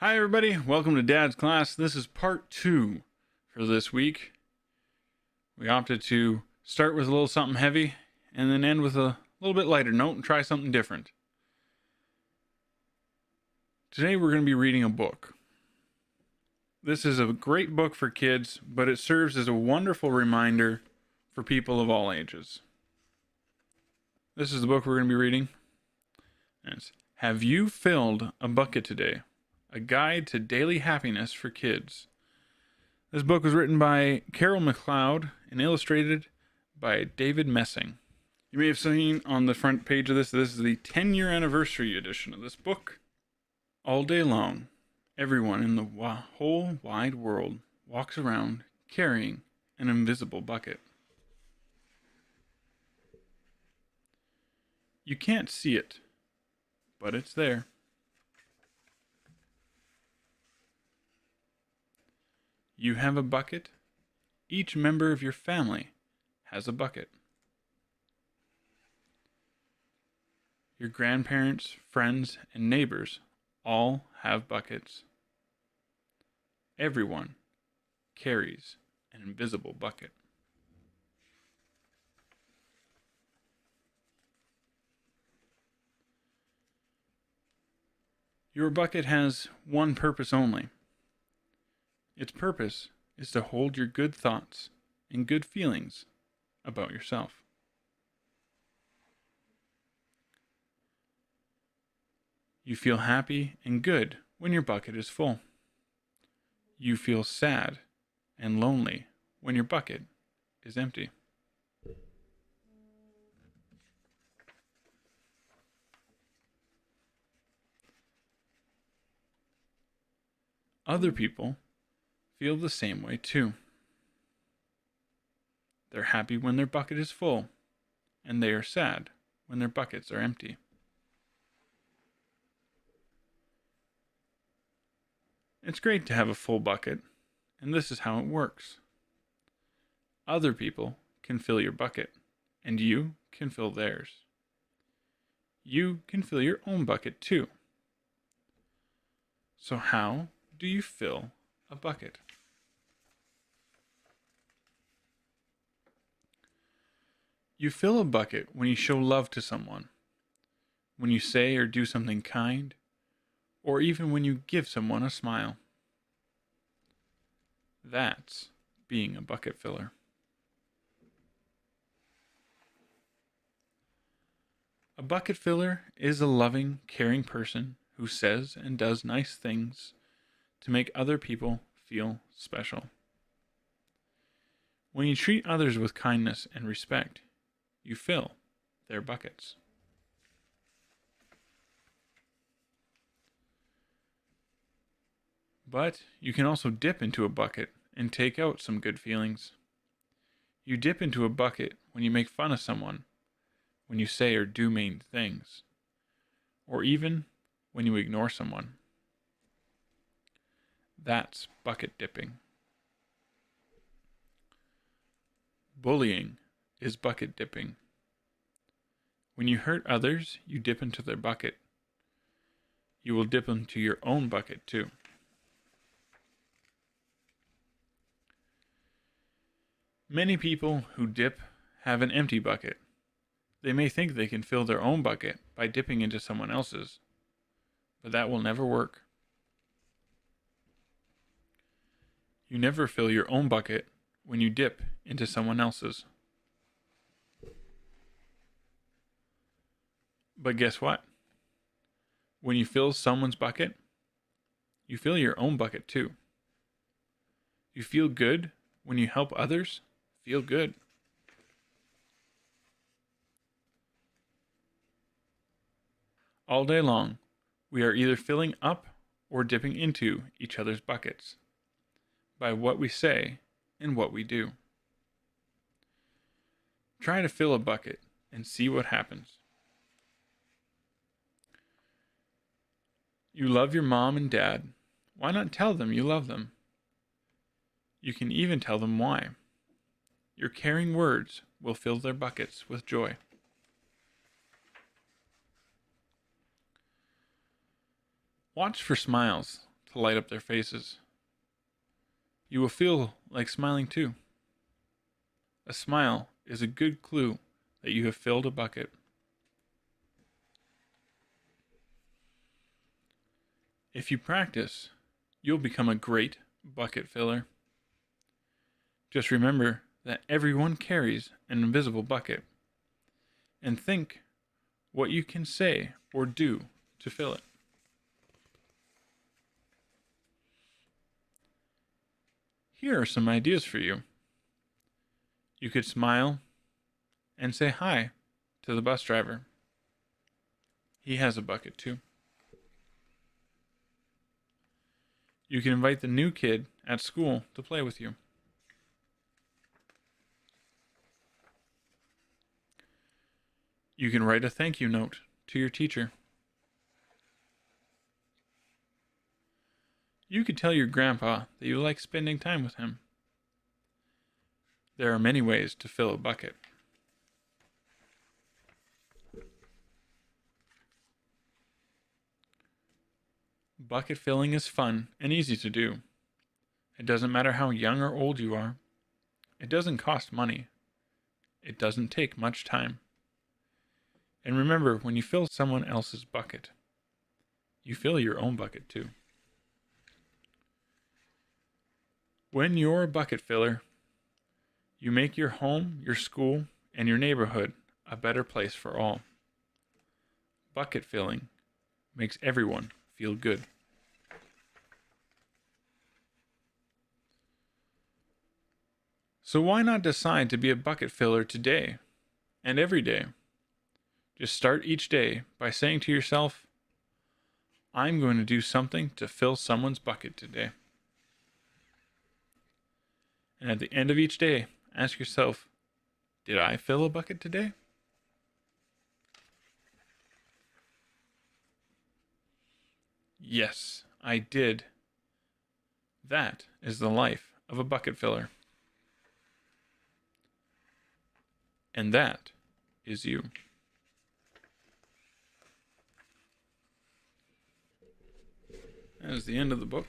Hi everybody, welcome to Dad's class. This is part 2 for this week. We opted to start with a little something heavy and then end with a little bit lighter note and try something different. Today we're going to be reading a book. This is a great book for kids, but it serves as a wonderful reminder for people of all ages. This is the book we're going to be reading. And it's Have You Filled a Bucket Today? A Guide to Daily Happiness for Kids. This book was written by Carol McLeod and illustrated by David Messing. You may have seen on the front page of this is the 10-year anniversary edition of this book. All day long, everyone in the whole wide world walks around carrying an invisible bucket. You can't see it, but it's there. You have a bucket. Each member of your family has a bucket. Your grandparents, friends, and neighbors all have buckets. Everyone carries an invisible bucket. Your bucket has one purpose only. Its purpose is to hold your good thoughts and good feelings about yourself. You feel happy and good when your bucket is full. You feel sad and lonely when your bucket is empty. Other people feel the same way too. They're happy when their bucket is full, and they are sad when their buckets are empty. It's great to have a full bucket, and this is how it works. Other people can fill your bucket, and you can fill theirs. You can fill your own bucket too. So how do you fill a bucket? You fill a bucket when you show love to someone, when you say or do something kind, or even when you give someone a smile. That's being a bucket filler. A bucket filler is a loving, caring person who says and does nice things to make other people feel special. When you treat others with kindness and respect, you fill their buckets. But you can also dip into a bucket and take out some good feelings. You dip into a bucket when you make fun of someone, when you say or do mean things, or even when you ignore someone. That's bucket dipping. Bullying is bucket dipping. When you hurt others, you dip into their bucket. You will dip into your own bucket too. Many people who dip have an empty bucket. They may think they can fill their own bucket by dipping into someone else's, but that will never work. You never fill your own bucket when you dip into someone else's. But guess what? When you fill someone's bucket, you fill your own bucket too. You feel good when you help others feel good. All day long, we are either filling up or dipping into each other's buckets by what we say and what we do. Try to fill a bucket and see what happens. You love your mom and dad. Why not tell them you love them? You can even tell them why. Your caring words will fill their buckets with joy. Watch for smiles to light up their faces. You will feel like smiling too. A smile is a good clue that you have filled a bucket. If you practice, you'll become a great bucket filler. Just remember that everyone carries an invisible bucket, and think what you can say or do to fill it. Here are some ideas for you. You could smile and say hi to the bus driver. He has a bucket too. You can invite the new kid at school to play with you. You can write a thank you note to your teacher. You could tell your grandpa that you like spending time with him. There are many ways to fill a bucket. Bucket filling is fun and easy to do. It doesn't matter how young or old you are. It doesn't cost money. It doesn't take much time. And remember, when you fill someone else's bucket, you fill your own bucket too. When you're a bucket filler, you make your home, your school, and your neighborhood a better place for all. Bucket filling makes everyone feel good. So why not decide to be a bucket filler today and every day? Just start each day by saying to yourself, I'm going to do something to fill someone's bucket today. And at the end of each day, ask yourself, did I fill a bucket today? Yes, I did. That is the life of a bucket filler. And that is you. That is the end of the book.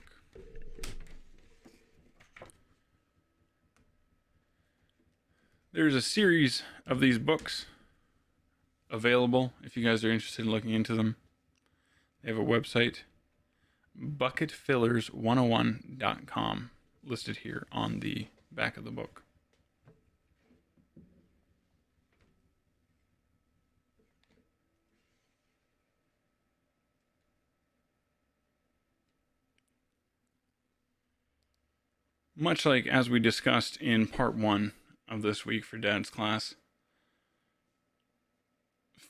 There's a series of these books available if you guys are interested in looking into them. They have a website, bucketfillers101.com, listed here on the back of the book. Much like as we discussed in part 1 of this week for Dad's class,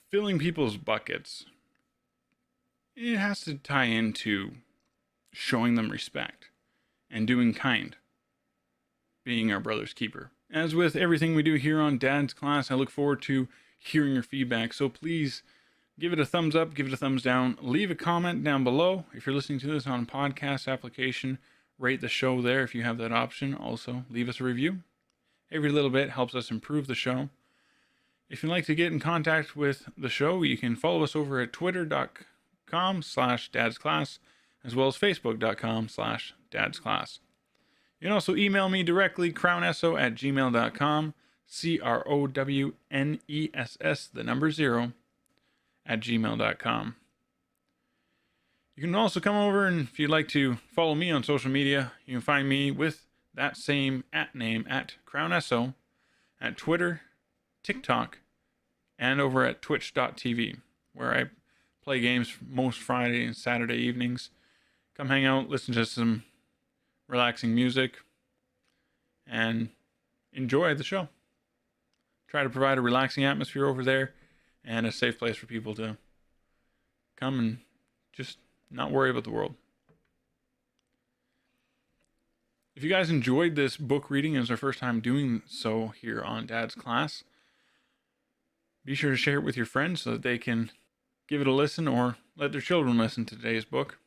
filling people's buckets, it has to tie into showing them respect and doing kind, being our brother's keeper. As with everything we do here on Dad's class, I look forward to hearing your feedback, so please give it a thumbs up, give it a thumbs down, leave a comment down below. If you're listening to this on a podcast application, rate the show there if you have that option. Also, leave us a review. Every little bit helps us improve the show. If you'd like to get in contact with the show, you can follow us over at twitter.com/dadsclass, as well as facebook.com/dadsclass. You can also email me directly, crownesso@gmail.com, CROWNESS, the number 0, @gmail.com. You can also come over, and if you'd like to follow me on social media, you can find me with that same @name, @crownesso, at Twitter, TikTok, and over at twitch.tv, where I play games most Friday and Saturday evenings. Come hang out, listen to some relaxing music, and enjoy the show. Try to provide a relaxing atmosphere over there and a safe place for people to come and just not worry about the world. If you guys enjoyed this book reading, it was our first time doing so here on Dad's Class, be sure to share it with your friends so that they can give it a listen or let their children listen to today's book.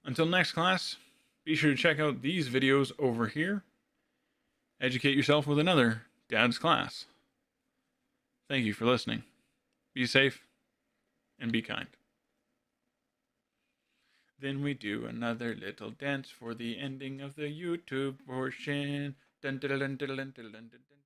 Until next class, be sure to check out these videos over here. Educate yourself with another Dad's Class. Thank you for listening. Be safe and be kind. Then we do another little dance for the ending of the YouTube portion. Dun, dun, dun, dun, dun, dun, dun, dun, dun.